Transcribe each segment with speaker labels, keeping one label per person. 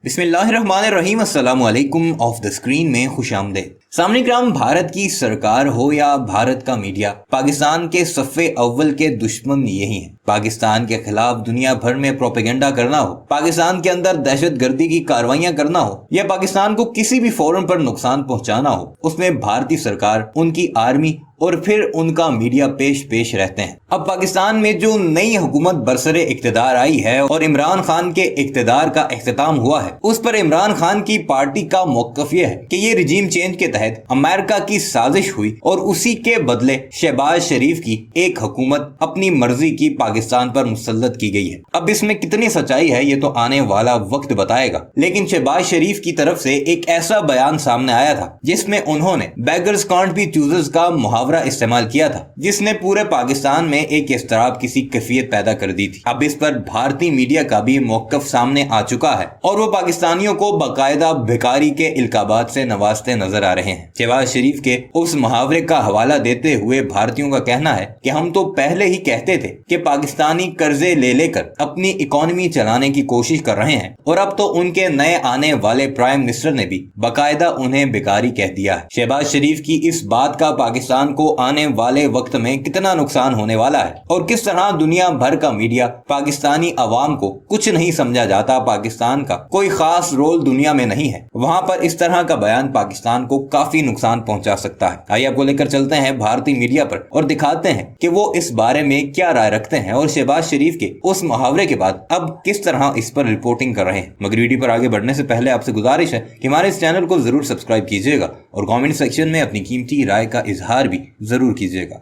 Speaker 1: बिस्मिल्लाहिर्रहमानिर्रहीम अस्सलामुअलैकुम। Of the screen में खुशामदीद। सामने भारत की सरकार हो या भारत का मीडिया, पाकिस्तान के सफ़े अव्वल के दुश्मन यही हैं। पाकिस्तान के खिलाफ दुनिया भर में प्रोपेगेंडा करना हो, पाकिस्तान के अंदर दहशतगर्दी की कार्रवाइयां करना हो या पाकिस्तान को किसी भी फोरम पर नुकसान पहुंचाना हो, उसमें भारतीय सरकार, उनकी आर्मी और फिर उनका मीडिया पेश रहते हैं। अब पाकिस्तान में जो नई हुकूमत बरसरे इक्तदार आई है और इमरान खान के इक्तदार का इख्तिताम हुआ है, उस पर इमरान खान की पार्टी का मौक़िफ़ यह है कि ये रिजीम चेंज के तहत अमेरिका की साजिश हुई और उसी के बदले शहबाज शरीफ की एक हुकूमत अपनी मर्जी की पाकिस्तान पर मुसल्लत की गई है। अब इसमें कितनी सच्चाई है ये तो आने वाला वक्त बताएगा, लेकिन शहबाज शरीफ की तरफ से एक ऐसा बयान सामने आया था जिसमें उन्होंने बेगर्स कांट बी चूजर्स का मुहावरा इस्तेमाल किया था, जिसने पूरे पाकिस्तान में एक इस्तराब की सी कैफियत पैदा कर दी थी। अब इस पर भारतीय मीडिया का भी मौक़िफ़ सामने आ चुका है और वो पाकिस्तानियों को बाकायदा भिखारी के इल्काबात से नवाजते नजर आ रहे हैं। शहबाज शरीफ के उस मुहावरे का हवाला देते हुए भारतीयों का कहना है कि हम तो पहले ही कहते थे कि पाकिस्तानी कर्जे ले लेकर अपनी इकोनॉमी चलाने की कोशिश कर रहे हैं और अब तो उनके नए आने वाले प्राइम मिनिस्टर ने भी बाकायदा उन्हें भिखारी कह दिया है। शहबाज शरीफ की इस बात का पाकिस्तान को आने वाले वक्त में कितना नुकसान होने वाला है और किस तरह दुनिया भर का मीडिया पाकिस्तानी अवाम को कुछ नहीं समझा जाता, पाकिस्तान का कोई खास रोल दुनिया में नहीं है, वहां पर इस तरह का बयान पाकिस्तान को काफी नुकसान पहुंचा सकता है। आइए आपको लेकर चलते हैं भारतीय मीडिया पर और दिखाते हैं कि वो इस बारे में क्या राय रखते हैं और शहबाज शरीफ के उस मुहावरे के बाद अब किस तरह इस पर रिपोर्टिंग कर रहे हैं। मगर वीडियो पर आगे बढ़ने से पहले आपसे गुजारिश है कि हमारे इस चैनल को जरूर सब्सक्राइब कीजिएगा और कमेंट सेक्शन में अपनी कीमती राय का इजहार भी जरूर कीजिएगा।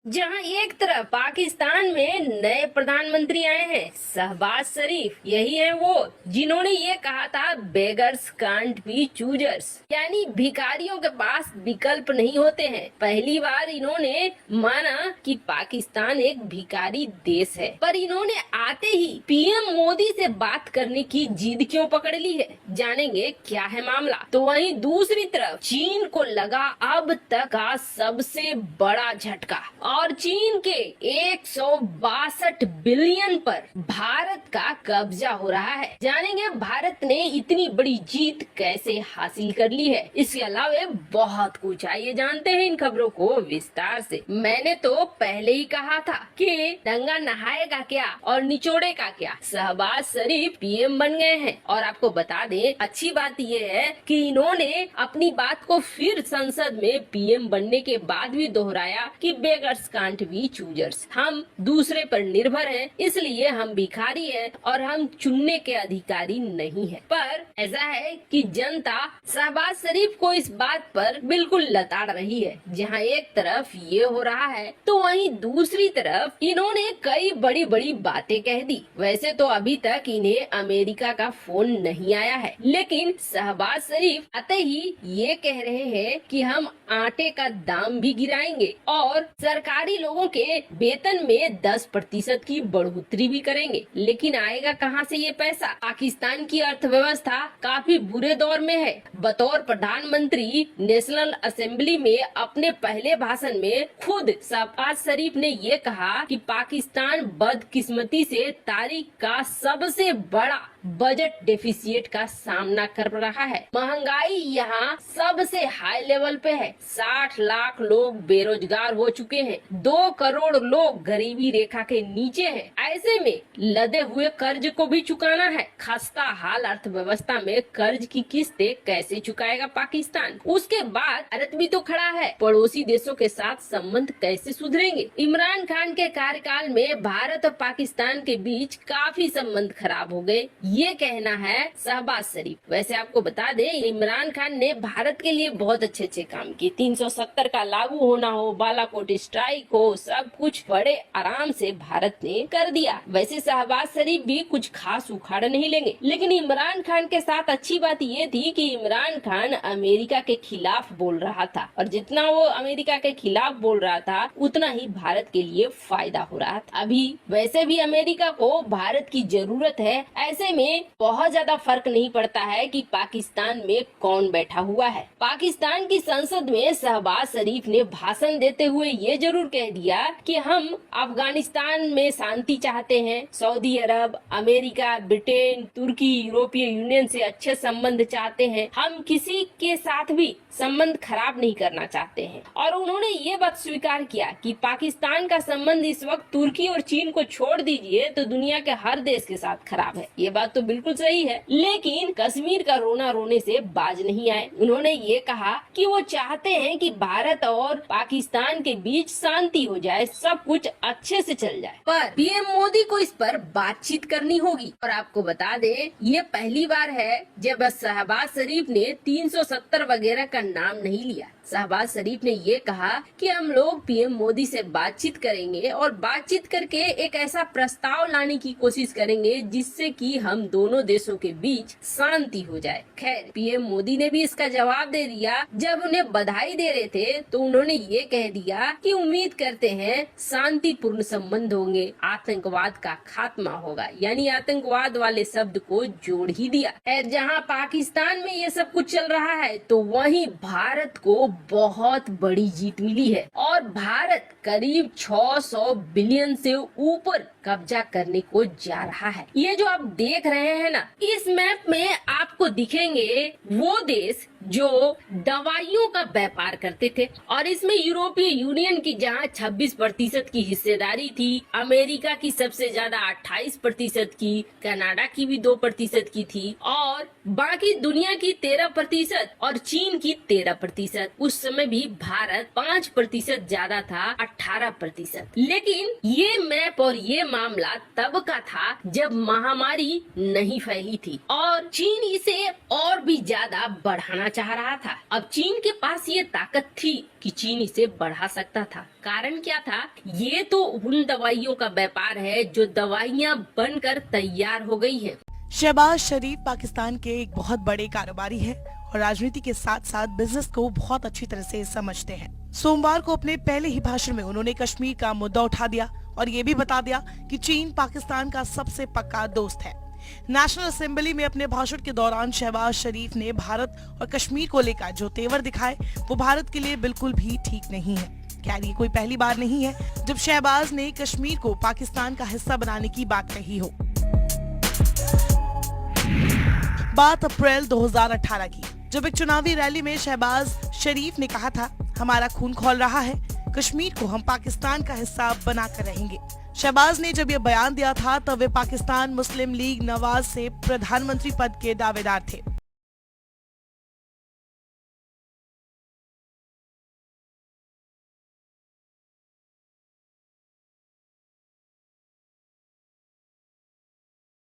Speaker 2: जहां एक तरफ पाकिस्तान में नए प्रधानमंत्री आए हैं शहबाज शरीफ, यही है वो जिन्होंने ये कहा था बेगर्स कांट बी चूजर्स, यानी भिखारियों के पास विकल्प नहीं होते हैं। पहली बार इन्होंने माना कि पाकिस्तान एक भिखारी देश है, पर इन्होंने आते ही पीएम मोदी से बात करने की जिद क्यों पकड़ ली है, जानेंगे क्या है मामला। तो वहीं दूसरी तरफ चीन को लगा अब तक का सबसे बड़ा झटका और चीन के 162 बिलियन पर भारत का कब्जा हो रहा है। जानेंगे भारत ने इतनी बड़ी जीत कैसे हासिल कर ली है। इसके अलावा बहुत कुछ, आइए जानते हैं इन खबरों को विस्तार से। मैंने तो पहले ही कहा था कि दंगा नहाएगा क्या और निचोड़ेगा क्या, शहबाज शरीफ पीएम बन गए हैं। और आपको बता दें, अच्छी बात यह है कि इन्होंने अपनी बात को फिर संसद में पीएम बनने के बाद भी दोहराया कि बेगर्स कांट बी चूजर्स, हम दूसरे पर निर्भर हैं, इसलिए हम भिखारी हैं और हम चुनने के अधिकारी नहीं हैं। पर ऐसा है कि जनता शहबाज शरीफ को इस बात पर बिल्कुल लताड़ रही है। जहां एक तरफ ये हो रहा है तो वहीं दूसरी तरफ इन्होंने कई बड़ी बड़ी बातें कह दी। वैसे तो अभी तक इन्हें अमेरिका का फोन नहीं आया है, लेकिन शहबाज शरीफ आते ही ये कह रहे हैं कि हम आटे का दाम भी गिराएंगे और सरकारी लोगों के वेतन में 10% की बढ़ोतरी भी करेंगे। लेकिन आएगा कहां से ये पैसा? पाकिस्तान की अर्थव्यवस्था काफी बुरे दौर में है। बतौर प्रधानमंत्री नेशनल असेंबली में अपने पहले भाषण में खुद शहबाज शरीफ ने ये कहा कि पाकिस्तान बदकिस्मती से तारीख का सबसे बड़ा बजट डेफिसिट का सामना कर रहा है। महंगाई यहाँ सबसे हाई लेवल पे है। 60 लाख लोग बेरोजगार हो चुके हैं, 2 करोड़ लोग गरीबी रेखा के नीचे हैं। ऐसे में लदे हुए कर्ज को भी चुकाना है। खस्ता हाल अर्थव्यवस्था में कर्ज की किस्तें कैसे चुकाएगा पाकिस्तान? उसके बाद भारत भी तो खड़ा है। पड़ोसी देशों के साथ संबंध कैसे सुधरेंगे? इमरान खान के कार्यकाल में भारत और पाकिस्तान के बीच काफी संबंध खराब हो गए, ये कहना है शहबाज शरीफ। वैसे आपको बता दें, इमरान खान ने भारत के लिए बहुत अच्छे अच्छे काम किए। 370 का लागू होना हो, बालाकोट स्ट्राइक हो, सब कुछ बड़े आराम से भारत ने कर दिया। वैसे शहबाज शरीफ भी कुछ खास उखाड़ नहीं लेंगे, लेकिन इमरान खान के साथ अच्छी बात ये थी कि इमरान खान अमेरिका के खिलाफ बोल रहा था और जितना वो अमेरिका के खिलाफ बोल रहा था उतना ही भारत के लिए फायदा हो रहा था। अभी वैसे भी अमेरिका को भारत की जरूरत है, ऐसे में बहुत ज्यादा फर्क नहीं पड़ता है कि पाकिस्तान में कौन बैठा हुआ है। पाकिस्तान की संसद में शहबाज शरीफ ने भाषण देते हुए ये जरूर कह दिया कि हम अफगानिस्तान में शांति चाहते हैं, सऊदी अरब, अमेरिका, ब्रिटेन, तुर्की, यूरोपीय यूनियन से अच्छे संबंध चाहते हैं, हम किसी के साथ भी संबंध खराब नहीं करना चाहते हैं। और उन्होंने ये बात स्वीकार किया कि पाकिस्तान का संबंध इस वक्त तुर्की और चीन को छोड़ दीजिए तो दुनिया के हर देश के साथ खराब है। ये बात तो बिल्कुल सही है, लेकिन कश्मीर का रोना रोने से बाज नहीं आए। उन्होंने ये कहा कि वो चाहते हैं कि भारत और पाकिस्तान के बीच शांति हो जाए, सब कुछ अच्छे से चल जाए, पर पीएम मोदी को इस पर बातचीत करनी होगी। और आपको बता दें, ये पहली बार है जब शहबाज शरीफ ने 370 वगैरह का नाम नहीं लिया। शहबाज शरीफ ने ये कहा कि हम लोग पीएम मोदी से बातचीत करेंगे और बातचीत करके एक ऐसा प्रस्ताव लाने की कोशिश करेंगे जिससे कि हम दोनों देशों के बीच शांति हो जाए। खैर, पीएम मोदी ने भी इसका जवाब दे दिया। जब उन्हें बधाई दे रहे थे तो उन्होंने ये कह दिया कि उम्मीद करते हैं शांतिपूर्ण संबंध होंगे, आतंकवाद का खात्मा होगा, यानी आतंकवाद वाले शब्द को जोड़ ही दिया। खैर, जहाँ पाकिस्तान में ये सब कुछ चल रहा है तो वहीं भारत को बहुत बड़ी जीत मिली है और भारत करीब 600 बिलियन से ऊपर कब्जा करने को जा रहा है। ये जो आप देख रहे हैं ना, इस मैप में आपको दिखेंगे वो देश जो दवाइयों का व्यापार करते थे और इसमें यूरोपीय यूनियन की जहां 26% की हिस्सेदारी थी, अमेरिका की सबसे ज्यादा 28% की, कनाडा की भी 2% की थी और बाकी दुनिया की 13% और चीन की 13%। उस समय भी भारत 5% ज्यादा था, 18%। लेकिन ये मैप और ये मामला तब का था जब महामारी नहीं फैली थी और चीन इसे और भी ज्यादा बढ़ाना चाह रहा था। अब चीन के पास ये ताकत थी कि चीन इसे बढ़ा सकता था। कारण क्या था? ये तो उन दवाइयों का व्यापार है जो दवाइयाँ बनकर तैयार हो गई है।
Speaker 3: शहबाज शरीफ पाकिस्तान के एक बहुत बड़े कारोबारी है और राजनीति के साथ साथ बिजनेस को बहुत अच्छी तरह से समझते हैं। सोमवार को अपने पहले ही भाषण में उन्होंने कश्मीर का मुद्दा उठा दिया और ये भी बता दिया कि चीन पाकिस्तान का सबसे पक्का दोस्त है। नेशनल असेंबली में अपने भाषण के दौरान शहबाज शरीफ ने भारत और कश्मीर को लेकर जो तेवर दिखाए वो भारत के लिए बिल्कुल भी ठीक नहीं है। खैर, ये कोई पहली बार नहीं है जब शहबाज ने कश्मीर को पाकिस्तान का हिस्सा बनाने की बात कही हो। बात अप्रैल 2018 की, जब एक चुनावी रैली में शहबाज शरीफ ने कहा था, हमारा खून खौल रहा है, कश्मीर को हम पाकिस्तान का हिस्सा बनाकर रहेंगे। शहबाज ने जब ये बयान दिया था तब वे पाकिस्तान मुस्लिम लीग नवाज से प्रधानमंत्री पद के दावेदार थे।